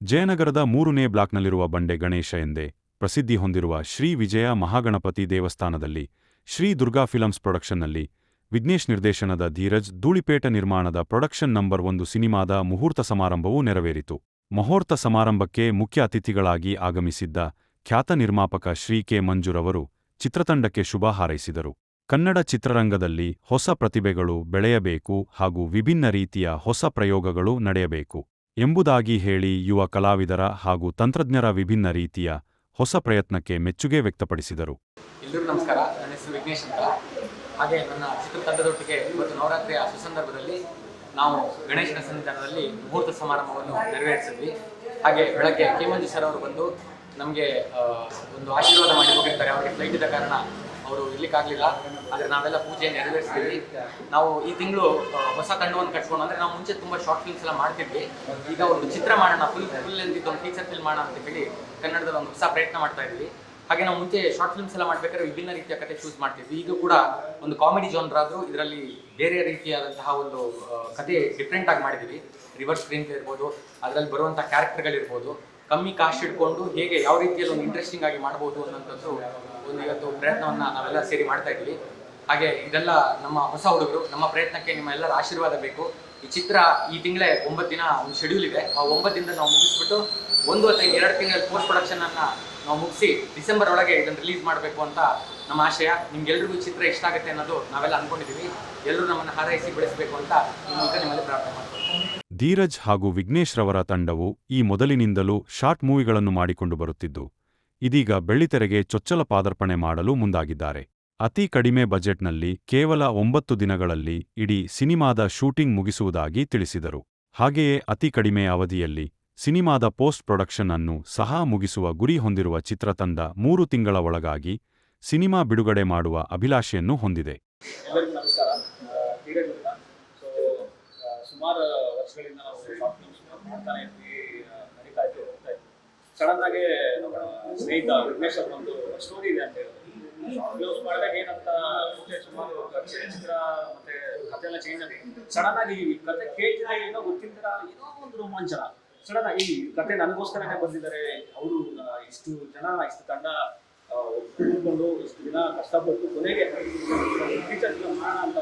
ಜಯನಗರದ 3ನೇ ಬ್ಲಾಕ್ನಲ್ಲಿರುವ ಬಂಡೆ ಗಣೇಶ ಎಂದೇ ಪ್ರಸಿದ್ಧಿ ಹೊಂದಿರುವ ಶ್ರೀ ವಿಜಯ ಮಹಾಗಣಪತಿ ದೇವಸ್ಥಾನದಲ್ಲಿ ಶ್ರೀ ದುರ್ಗಾ ಫಿಲಮ್ಸ್ ಪ್ರೊಡಕ್ಷನ್ನಲ್ಲಿ ವಿಘ್ನೇಶ್ ನಿರ್ದೇಶನದ ಧೀರಜ್ ಧೂಳಿಪೇಟ ನಿರ್ಮಾಣದ ಪ್ರೊಡಕ್ಷನ್ ನಂಬರ್ 1 ಸಿನಿಮಾದ ಮುಹೂರ್ತ ಸಮಾರಂಭವು ನೆರವೇರಿತು. ಮುಹೂರ್ತ ಸಮಾರಂಭಕ್ಕೆ ಮುಖ್ಯ ಅತಿಥಿಗಳಾಗಿ ಆಗಮಿಸಿದ್ದ ಖ್ಯಾತ ನಿರ್ಮಾಪಕ ಶ್ರೀ ಕೆ ಮಂಜುರವರು ಚಿತ್ರತಂಡಕ್ಕೆ ಶುಭ ಹಾರೈಸಿದರು. ಕನ್ನಡ ಚಿತ್ರರಂಗದಲ್ಲಿ ಹೊಸ ಪ್ರತಿಭೆಗಳು ಬೆಳೆಯಬೇಕು ಹಾಗೂ ವಿಭಿನ್ನ ರೀತಿಯ ಹೊಸ ಪ್ರಯೋಗಗಳು ನಡೆಯಬೇಕು ಎಂಬುದಾಗಿ ಹೇಳಿ ಯುವ ಕಲಾವಿದರ ಹಾಗೂ ತಂತ್ರಜ್ಞರ ವಿಭಿನ್ನ ರೀತಿಯ ಹೊಸ ಪ್ರಯತ್ನಕ್ಕೆ ಮೆಚ್ಚುಗೆ ವ್ಯಕ್ತಪಡಿಸಿದರು. ಎಲ್ಲರಿಗೂ ನಮಸ್ಕಾರ. ನನ್ನ ಹೆಸರು ವಿಘ್ನೇಶ್ ಅಂತ. ಹಾಗೆ ನನ್ನ ಚಿತ್ರತಂಡದೊಟ್ಟಿಗೆ ಇವತ್ತು ನವರಾತ್ರಿಯ ಸುಸಂದರ್ಭದಲ್ಲಿ ನಾವು ಗಣೇಶನ ಸನ್ನಿಧಾನದಲ್ಲಿ ಮುಹೂರ್ತ ಸಮಾರಂಭವನ್ನು ನೆರವೇರಿಸಿದ್ವಿ. ಹಾಗೆ ಬೆಳಗ್ಗೆ ಕೆ ಮಂಜು ಸರ್ ಅವರು ಬಂದು ನಮಗೆ ಒಂದು ಆಶೀರ್ವಾದ ಮಾಡಿ ಹೋಗಿರ್ತಾರೆ. ಅವರಿಗೆ ಫ್ಲೈಟ್ ಇದ್ದ ಕಾರಣ ಅವರು ಇರ್ಲಿಕ್ಕಾಗಲಿಲ್ಲ. ಆದರೆ ನಾವೆಲ್ಲ ಪೂಜೆ ನೆರವೇರಿಸ್ತೀವಿ. ನಾವು ಈ ತಿಂಗಳು ಹೊಸ ತಂಡವನ್ನು ಕಟ್ಕೊಂಡು, ಅಂದರೆ ನಾವು ಮುಂಚೆ ತುಂಬ ಶಾರ್ಟ್ ಫಿಲ್ಮ್ಸ್ ಎಲ್ಲ ಮಾಡ್ತಿದ್ವಿ. ಈಗ ಒಂದು ಚಿತ್ರ ಮಾಡೋಣ, ಫುಲ್ ಎಂದಿದ್ದು ಒಂದು ಫೀಚರ್ ಫಿಲ್ಮ್ ಮಾಡೋಣ ಅಂತ ಹೇಳಿ ಕನ್ನಡದಲ್ಲಿ ಒಂದು ಹೊಸ ಪ್ರಯತ್ನ ಮಾಡ್ತಾ ಇದ್ವಿ. ಹಾಗೆ ನಾವು ಮುಂಚೆ ಶಾರ್ಟ್ ಫಿಲ್ಮ್ಸ್ ಎಲ್ಲ ಮಾಡಬೇಕಾದ್ರೆ ವಿಭಿನ್ನ ರೀತಿಯ ಕತೆ ಚೂಸ್ ಮಾಡ್ತಿದ್ವಿ. ಈಗ ಕೂಡ ಒಂದು ಕಾಮಿಡಿ ಜಾನರ್ ಆದರೂ ಇದರಲ್ಲಿ ಬೇರೆ ರೀತಿಯಾದಂತಹ ಒಂದು ಕತೆ ಡಿಫ್ರೆಂಟ್ ಆಗಿ ಮಾಡಿದ್ದೀವಿ. ರಿವರ್ಸ್ ಸ್ಕ್ರೀನ್ ಪ್ಲೇ ಇರ್ಬೋದು, ಅದರಲ್ಲಿ ಬರುವಂಥ ಕ್ಯಾರೆಕ್ಟರ್ಗಳಿರ್ಬೋದು, ಕಮ್ಮಿ ಕಾಸ್ಟ್ ಇಟ್ಕೊಂಡು ಹೇಗೆ ಯಾವ ರೀತಿಯಲ್ಲಿ ಒಂದು ಇಂಟ್ರೆಸ್ಟಿಂಗ್ ಆಗಿ ಮಾಡ್ಬೋದು ಅನ್ನೋಂಥದ್ದು ಒಂದು ಇವತ್ತು ಪ್ರಯತ್ನವನ್ನು ನಾವೆಲ್ಲ ಸೇರಿ ಮಾಡ್ತಾ ಇದ್ವಿ. ಹಾಗೆ ಇದೆಲ್ಲ ನಮ್ಮ ಹೊಸ ಹುಡುಗರು, ನಮ್ಮ ಪ್ರಯತ್ನಕ್ಕೆ ನಿಮ್ಮ ಎಲ್ಲರ ಆಶೀರ್ವಾದ ಬೇಕು. ಈ ಚಿತ್ರ ಈ ತಿಂಗಳೇ 9 ದಿನ ಒಂದು ಶೆಡ್ಯೂಲ್ ಇದೆ. ಆ 9 ದಿನದ ನಾವು ಮುಗಿಸ್ಬಿಟ್ಟು 1 ಅಥವಾ 2 ತಿಂಗಳಲ್ಲಿ ಪೋಸ್ಟ್ ಪ್ರೊಡಕ್ಷನನ್ನು ನಾವು ಮುಗಿಸಿ ಡಿಸೆಂಬರ್ ಒಳಗೆ ಇದನ್ನು ರಿಲೀಸ್ ಮಾಡಬೇಕು ಅಂತ ನಮ್ಮ ಆಶಯ. ನಿಮ್ಗೆಲ್ರಿಗೂ ಈ ಚಿತ್ರ ಇಷ್ಟ ಆಗುತ್ತೆ ಅನ್ನೋದು ನಾವೆಲ್ಲ ಅಂದ್ಕೊಂಡಿದ್ದೀವಿ. ಎಲ್ಲರೂ ನಮ್ಮನ್ನು ಹಾರೈಸಿ ಬೆಳೆಸಬೇಕು ಅಂತ ಈ ಮೂಲಕ ನಿಮ್ಮಲ್ಲಿ ಪ್ರಾರ್ಥನೆ ಮಾಡ್ತೀವಿ. ಧೀರಜ್ ಹಾಗೂ ವಿಘ್ನೇಶ್ ರವರ ತಂಡವು ಈ ಮೊದಲಿನಿಂದಲೂ ಶಾರ್ಟ್ ಮೂವಿಗಳನ್ನು ಮಾಡಿಕೊಂಡು ಬರುತ್ತಿದ್ದು, ಇದೀಗ ಬೆಳ್ಳಿತೆರೆಗೆ ಚೊಚ್ಚಲ ಪಾದಾರ್ಪಣೆ ಮಾಡಲು ಮುಂದಾಗಿದ್ದಾರೆ. ಅತಿ ಕಡಿಮೆ ಬಜೆಟ್ನಲ್ಲಿ ಕೇವಲ 9 ದಿನಗಳಲ್ಲಿ ಇಡೀ ಸಿನಿಮಾದ ಶೂಟಿಂಗ್ ಮುಗಿಸುವುದಾಗಿ ತಿಳಿಸಿದರು. ಹಾಗೆಯೇ ಅತಿ ಕಡಿಮೆ ಅವಧಿಯಲ್ಲಿ ಸಿನಿಮಾದ ಪೋಸ್ಟ್ ಪ್ರೊಡಕ್ಷನ್ ಅನ್ನು ಸಹ ಮುಗಿಸುವ ಗುರಿ ಹೊಂದಿರುವ ಚಿತ್ರತಂಡ 3 ತಿಂಗಳ ಒಳಗಾಗಿ ಸಿನಿಮಾ ಬಿಡುಗಡೆ ಮಾಡುವ ಅಭಿಲಾಷೆಯನ್ನು ಹೊಂದಿದೆ. ಸುಮಾರು ವರ್ಷಗಳಿಂದ ನಾವು ಶಾರ್ಟ್ ಫಿಲ್ಮ್ಸ್ ಮಾಡ್ತಾನೆ ಇದ್ವಿ, ನಡೀತಾ ಇತ್ತು. ಸಡನ್ ಆಗಿ ನಮ್ಮ ಸ್ನೇಹಿತ ವಿಘ್ನೇಶ್ ಅವ್ರ ಒಂದು ಸ್ಟೋರಿ ಇದೆ ಅಂತ ಹೇಳಿದ್ರು. ಶಾರ್ಟ್ ಫಿಲ್ಮ್ಸ್ ಮಾಡಿದಾಗ ಏನಂತ ಸುಮಾರು ಚಿತ್ರ ಮತ್ತೆ ಕಥೆ ಎಲ್ಲ ಚೇಂಜ್ ಆಗಿ ಸಡನ್ ಆಗಿ ಈ ಕತೆ ಕೇಳ್ತಿದಾಗ ಏನೋ ಗೊತ್ತಿಲ್ದಿರ ಏನೋ ಒಂದು ರೋಮಾಂಚನ. ಸಡನ್ ಆಗಿ ಈ ಕತೆ ನನಗೋಸ್ಕರನೇ ಬಂದಿದ್ದಾರೆ ಅವರು, ಇಷ್ಟು ಜನ ಇಷ್ಟು ತಂಡ ಒಪ್ಪಿಕೊಂಡು ಇಷ್ಟು ದಿನ ಕಷ್ಟಪಟ್ಟು ಕೊನೆಗೆ ಟೀಚರ್ ಮಾಡೋಣ ಅಂತ